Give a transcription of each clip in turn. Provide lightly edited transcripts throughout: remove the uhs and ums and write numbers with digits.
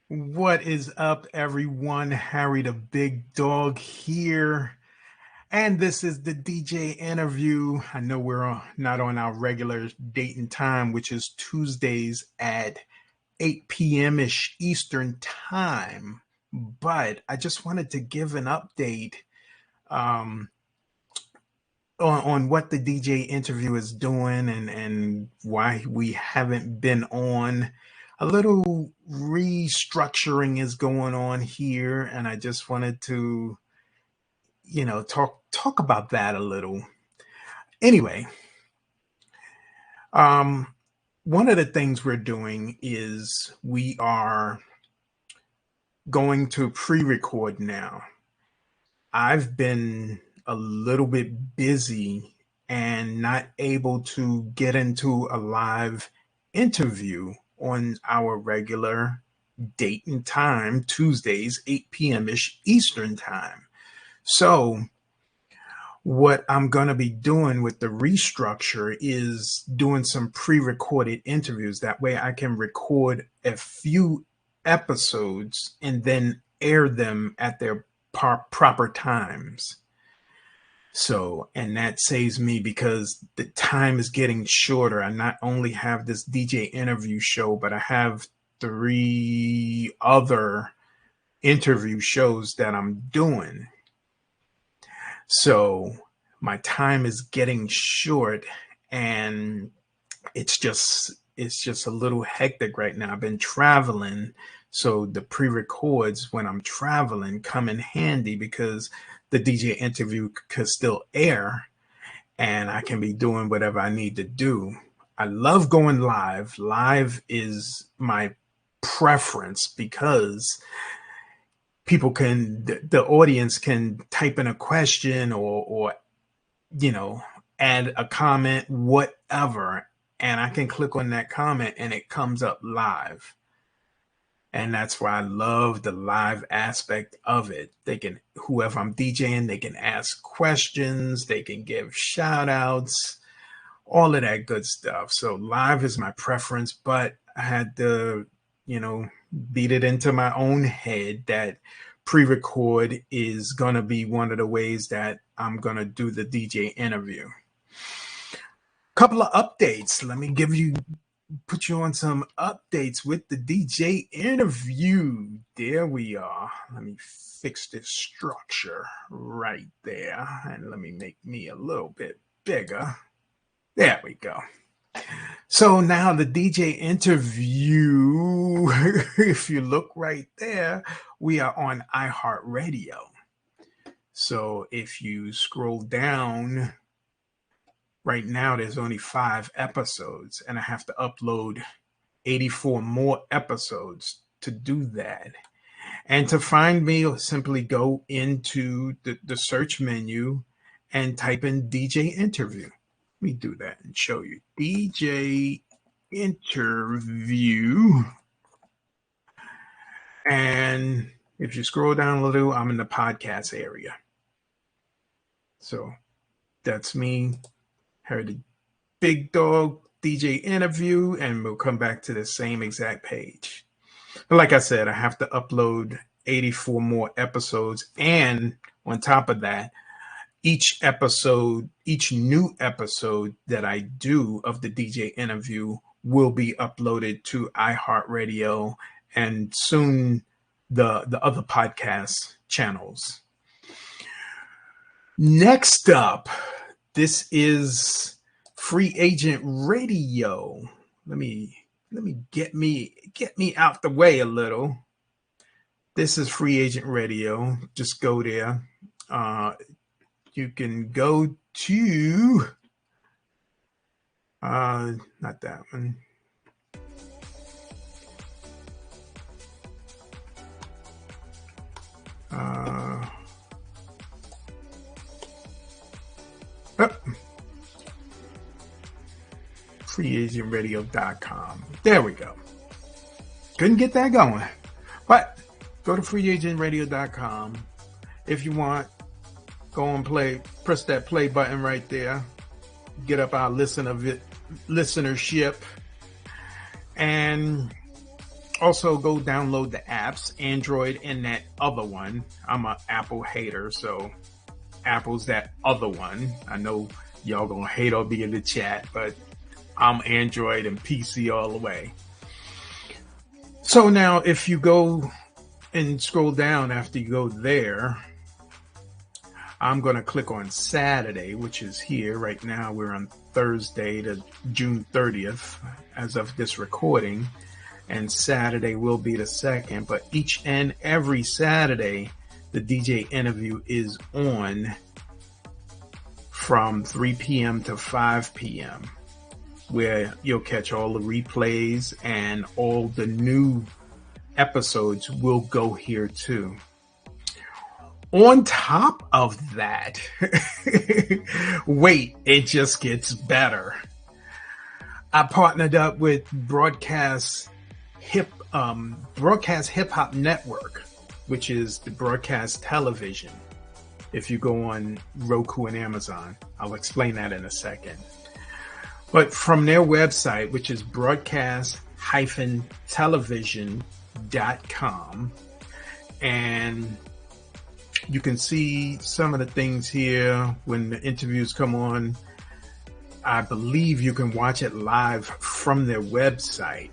What is up, everyone? Harry the Big Dog here. And this is the DJ interview. I know not on our regular date and time, which is Tuesdays at 8 p.m. ish Eastern time. But I just wanted to give an update um, on what the DJ interview is doing and why we haven't been on. A little restructuring is going on here, and I just wanted to, talk about that a little. Anyway, um, one of the things we're doing is we are going to pre-record now. I've been a little bit busy and not able to get into a live interview on our regular date and time, Tuesdays, 8 p.m. ish Eastern time. So, what I'm going to be doing with the restructure is doing some pre recorded interviews. That way, I can record a few episodes and then air them at their proper times. So, and that saves me because the time is getting shorter. I not only have this DJ interview show, but I have 3 other interview shows that I'm doing. So, my time is getting short and it's just a little hectic right now. I've been traveling, so the pre-records when I'm traveling come in handy because the DJ interview could still air and I can be doing whatever I need to do. I love going live. Live is my preference because the audience can type in a question or add a comment, whatever, and I can click on that comment and it comes up live. And that's why I love the live aspect of it. Whoever I'm DJing, they can ask questions, they can give shout outs, all of that good stuff. So live is my preference, but I had to, beat it into my own head that pre-record is going to be one of the ways that I'm going to do the DJ interview. Couple of updates. Let me put you on some updates with the DJ interview. There we are. Let me fix this structure right there. And let me make me a little bit bigger. There we go. So now the DJ interview, if you look right there, we are on iHeartRadio. So if you scroll down, right now there's only 5 episodes and I have to upload 84 more episodes to do that. And to find me, simply go into the search menu and type in DJ interview. Let me do that and show you. DJ interview. And if you scroll down a little, I'm in the podcast area. So that's me. Heard the Big Dog DJ interview, and we'll come back to the same exact page. But like I said, I have to upload 84 more episodes. And on top of that, each new episode that I do of the DJ interview will be uploaded to iHeartRadio and soon the other podcast channels. Next up, this is Free Agent Radio. Let me get me out the way a little. This is Free Agent Radio. Just go there. You can go to not that one. freeagentradio.com. There we go. Couldn't get that going. But go to freeagentradio.com. If you want, go and press that play button right there. Get up our listenership. And Also, go download the apps, Android and that other one. I'm an Apple hater, so Apple's that other one. I know y'all gonna hate or be in the chat, but I'm Android and PC all the way. So now if you go and scroll down after you go there, I'm going to click on Saturday, which is here. Right now we're on Thursday, the June 30th, as of this recording. And Saturday will be the 2nd. But each and every Saturday, the DJ interview is on from 3 p.m. to 5 p.m., where you'll catch all the replays and all the new episodes will go here too. On top of that, wait, it just gets better. I partnered up with Broadcast Hip Hop Network, which is the broadcast television. If you go on Roku and Amazon, I'll explain that in a second. But from their website, which is broadcast-television.com, and you can see some of the things here when the interviews come on. I believe you can watch it live from their website,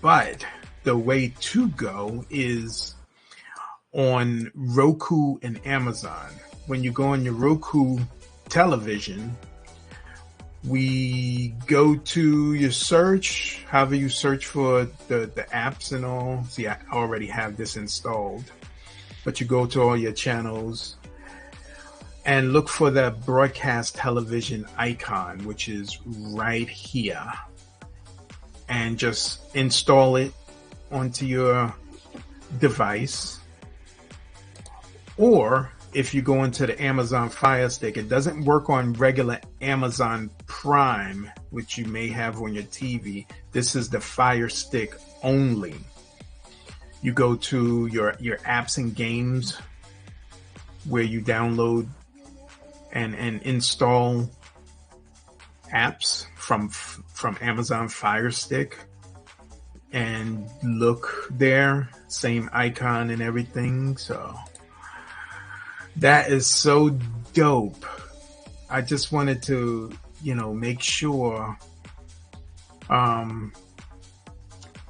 but the way to go is on Roku and Amazon. When you go on your Roku television, we go to your search, however you search for the apps and all. See, I already have this installed, but you go to all your channels and look for the broadcast television icon, which is right here, and just install it onto your device. Or if you go into the Amazon Fire Stick, it doesn't work on regular Amazon Prime, which you may have on your TV. This is the Fire Stick only. You go to your apps and games where you download and install apps from Amazon Fire Stick, and look there, same icon and everything. So that is so dope. I just wanted to, make sure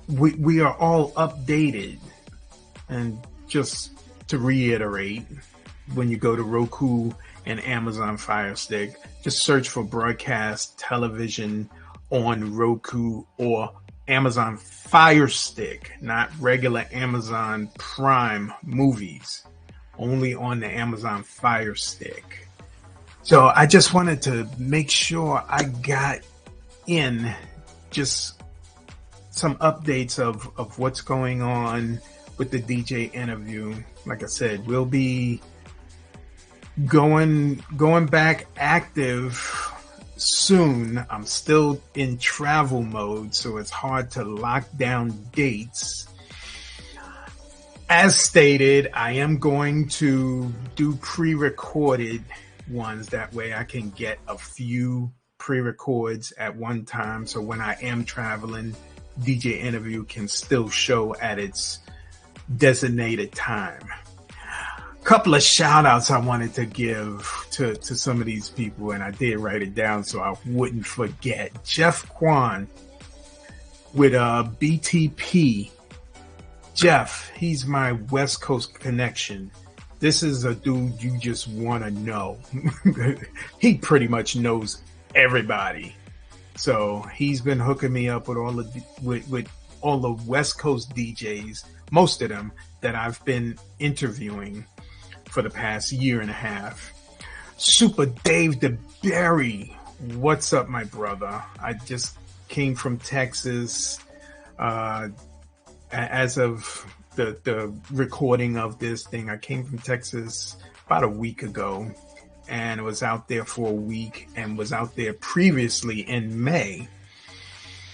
we are all updated. And just to reiterate, when you go to Roku and Amazon Fire Stick, just search for broadcast television on Roku or Amazon Fire Stick, not regular Amazon Prime movies, only on the Amazon Fire Stick. So I just wanted to make sure I got in just some updates of what's going on with the DJ interview. Like I said, we'll be going back active soon. I'm still in travel mode, so it's hard to lock down dates. As stated, I am going to do pre-recorded ones. That way I can get a few pre-records at one time, so when I am traveling, DJ interview can still show at its designated time. Couple of shout outs I wanted to give to some of these people, and I did write it down so I wouldn't forget. Jeff Kwan with BTP. Jeff, he's my West Coast connection. This is a dude you just want to know. He pretty much knows everybody. So he's been hooking me up with with all the West Coast DJs, most of them that I've been interviewing for the past year and a half. Super Dave DeBerry, what's up, my brother? I just came from Texas. As of the recording of this thing, I came from Texas about a week ago, and was out there for a week, and was out there previously in May.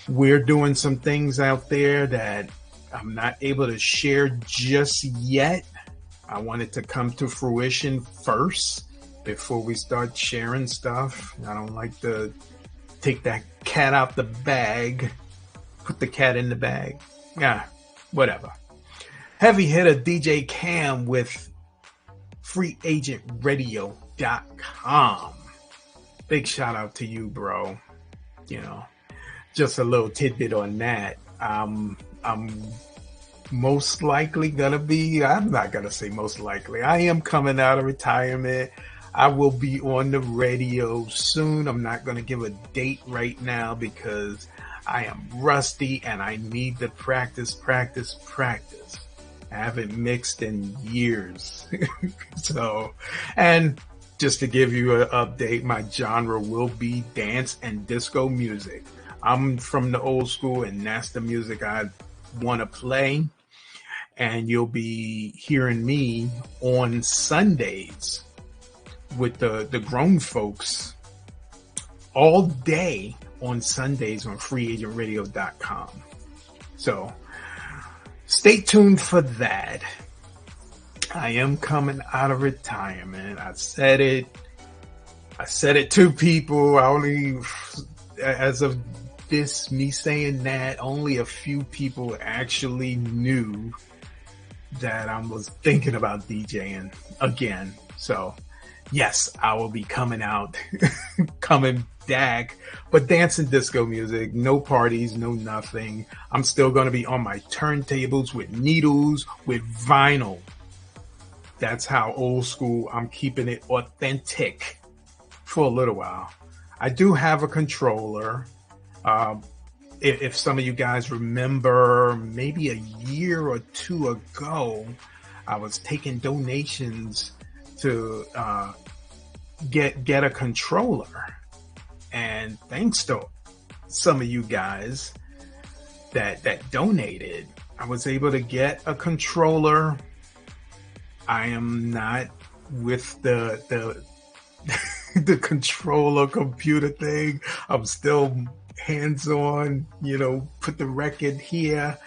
We're doing some things out there that I'm not able to share just yet. I want it to come to fruition first before we start sharing stuff. I don't like to take that cat out the bag, put the cat in the bag. Yeah, whatever. Heavy hitter DJ Cam with freeagentradio.com. Big shout out to you, bro. You know, just a little tidbit on that. I'm most likely gonna be, I'm not gonna say most likely, I am coming out of retirement. I will be on the radio soon. I'm not gonna give a date right now because I am rusty and I need to practice. I haven't mixed in years. So, and just to give you an update, my genre will be dance and disco music. I'm from the old school and that's the music I want to play. And you'll be hearing me on Sundays with the grown folks all day on Sundays on freeagentradio.com. So stay tuned for that. I am coming out of retirement. I said it to people. I only, as of this, me saying that, only a few people actually knew that I was thinking about DJing again. So yes, I will be coming out, coming back, but dance and disco music, no parties, no nothing. I'm still going to be on my turntables with needles, with vinyl. That's how old school. I'm keeping it authentic for a little while. I do have a controller. If some of you guys remember, maybe a year or two ago, I was taking donations to get a controller. And thanks to some of you guys that donated, I was able to get a controller. I am not with the the controller computer thing. I'm still hands-on, put the record here.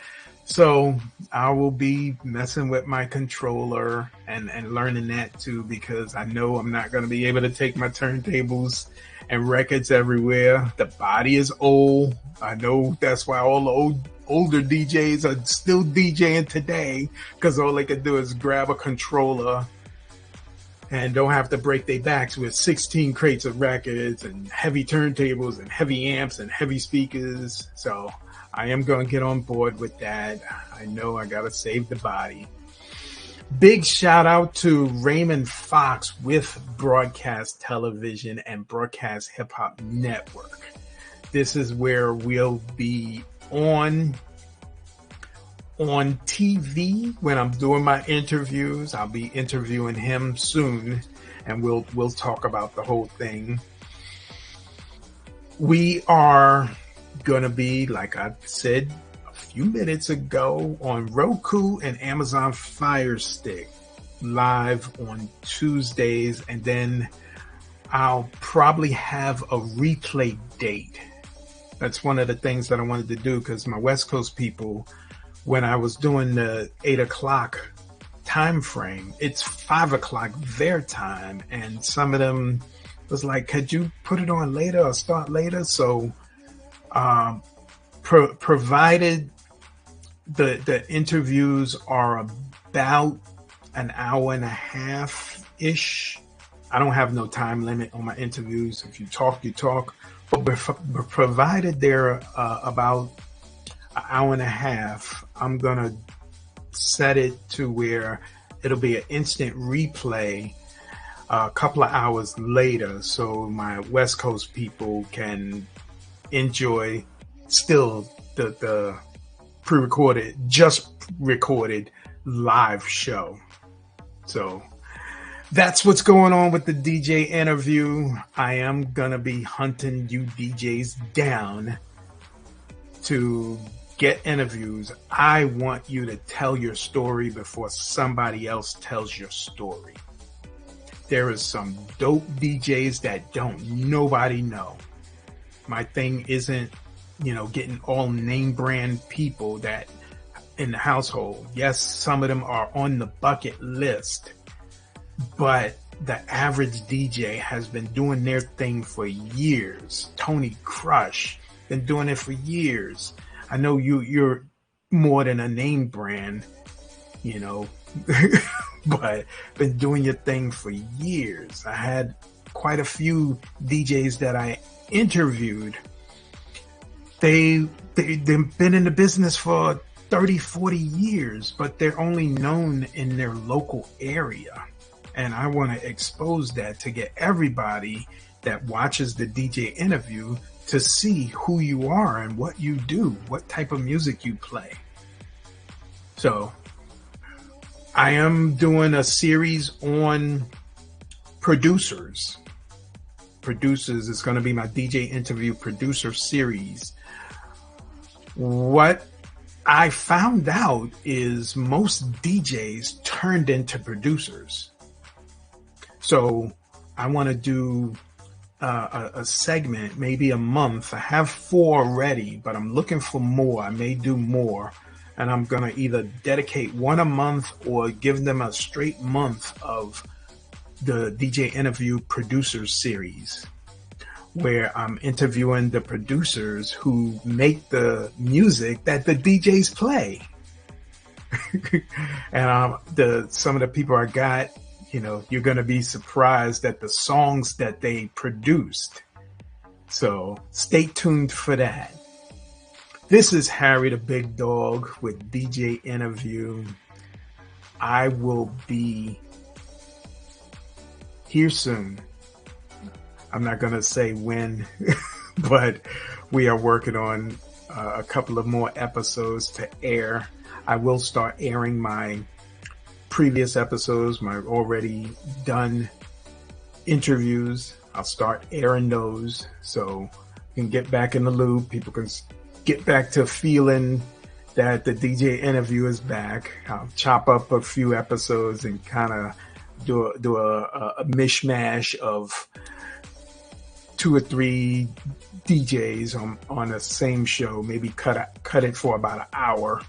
So I will be messing with my controller and learning that too, because I know I'm not going to be able to take my turntables and records everywhere. The body is old. I know that's why all the older DJs are still DJing today, because all they can do is grab a controller and don't have to break their backs with 16 crates of records and heavy turntables and heavy amps and heavy speakers. So I am going to get on board with that. I know I got to save the body. Big shout out to Raymond Fox with Broadcast Television and Broadcast Hip Hop Network. This is where we'll be on TV when I'm doing my interviews. I'll be interviewing him soon, and we'll talk about the whole thing. We are gonna be, like I said a few minutes ago, on Roku and Amazon Fire Stick live on Tuesdays, and then I'll probably have a replay date. That's one of the things that I wanted to do, because my West Coast people, when I was doing the 8 o'clock time frame, it's 5 o'clock their time, and some of them was like, could you put it on later or start later? So provided the interviews are about an hour and a half ish, I don't have no time limit on my interviews. If you talk, you talk. But provided they're about an hour and a half, I'm going to set it to where it'll be an instant replay a couple of hours later, so my West Coast people can enjoy still the pre-recorded, just recorded live show. So that's what's going on with the DJ interview. I am going to be hunting you DJs down to get interviews. I want you to tell your story before somebody else tells your story. There is some dope DJs that don't nobody know. My thing isn't, getting all name brand people that in the household. Yes, some of them are on the bucket list, but the average DJ has been doing their thing for years. Tony Crush been doing it for years. I know you're more than a name brand, you know, but been doing your thing for years. I had quite a few DJs that I interviewed. They've been in the business for 30, 40 years, but they're only known in their local area. And I want to expose that to get everybody that watches the DJ interview to see who you are and what you do, what type of music you play. So I am doing a series on producers. Producers is going to be my DJ interview producer series. What I found out is most DJs turned into producers. So I want to do a segment, maybe a month. I have 4 already, but I'm looking for more. I may do more. And I'm going to either dedicate 1 a month or give them a straight month of the DJ interview producers series, where I'm interviewing the producers who make the music that the DJs play. And some of the people I got, you know, you're going to be surprised at the songs that they produced. So stay tuned for that. This is Harry the Big Dog with DJ Interview. I will be here soon. I'm not going to say when, but we are working on a couple of more episodes to air. I will start airing my previous episodes, my already done interviews. I'll start airing those so you can get back in the loop. People can get back to feeling that the DJ interview is back. I'll chop up a few episodes and kind of do a mishmash of 2 or 3 DJs on the same show, maybe cut it for about an hour.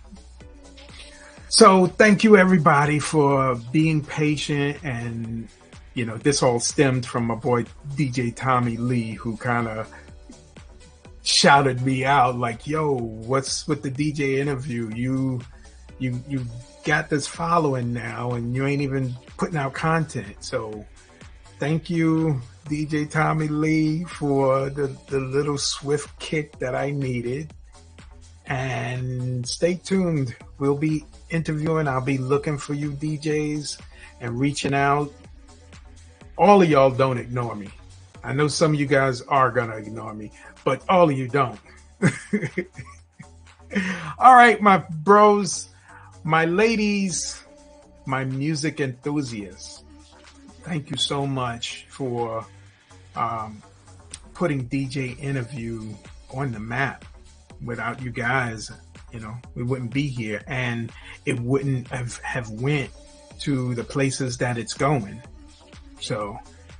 So thank you everybody for being patient. And, you know, this all stemmed from my boy DJ Tommy Lee, who kind of shouted me out like, yo, what's with the DJ interview? You got this following now and you ain't even putting out content. So thank you, DJ Tommy Lee, for the little swift kick that I needed. And stay tuned. We'll be interviewing. I'll be looking for you DJs and reaching out. All of y'all don't ignore me. I know some of you guys are going to ignore me, but all of you don't. All right, my bros, my ladies, my music enthusiasts. Thank you so much for putting DJ Interview on the map. Without you guys, you know, we wouldn't be here, and it wouldn't have went to the places that it's going. So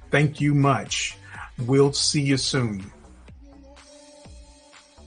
thank you much. We'll see you soon.